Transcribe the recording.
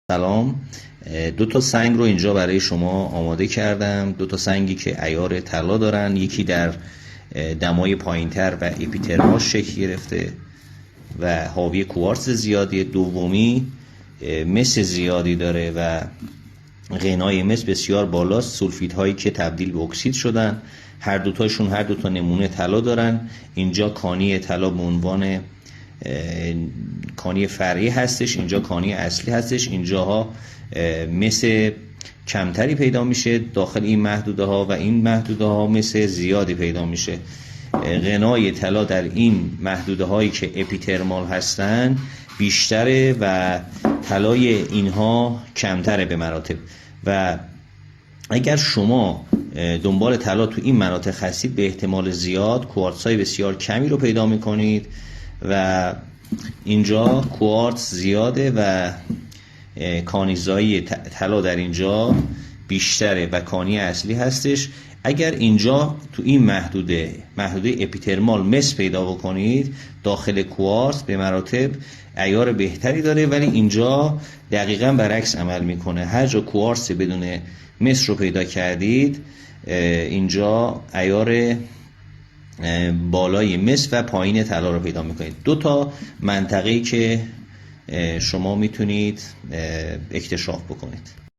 سلام. دو تا سنگ رو اینجا برای شما آماده کردم. دو تا سنگی که عیار طلا دارن، یکی در دمای پایینتر و اپیترماش شکل گرفته و حاوی کوارتز زیادی، دومی مس زیادی داره و غنای مس بسیار بالاست، سولفید هایی که تبدیل به اکسید شدن. هر دوتا نمونه طلا دارن. اینجا کانی طلا به عنوان کانی فرعی هستش، اینجا کانی اصلی هستش. اینجاها مس کمتری پیدا میشه داخل این محدوده ها و این محدوده ها مس زیادی پیدا میشه. غنای طلا در این محدوده هایی که اپیترمال هستن بیشتره و طلای اینها کمتره به مراتب. و اگر شما دنبال طلا تو این مناطق هستید، به احتمال زیاد کوارتزهای بسیار کمی رو پیدا میکنید و اینجا کوارتز زیاده و کانیزایی طلا در اینجا بیشتره و کانی اصلی هستش. اگر اینجا تو این محدوده اپیترمال مس پیدا بکنید، داخل کوارتز به مراتب عیار بهتری داره، ولی اینجا دقیقاً برعکس عمل میکنه. هر جا کوارتز بدون مس رو پیدا کردید، اینجا عیار بالای مس و پایین طلا رو پیدا میکنید. دو تا منطقه‌ای که شما میتونید اکتشاف بکنید.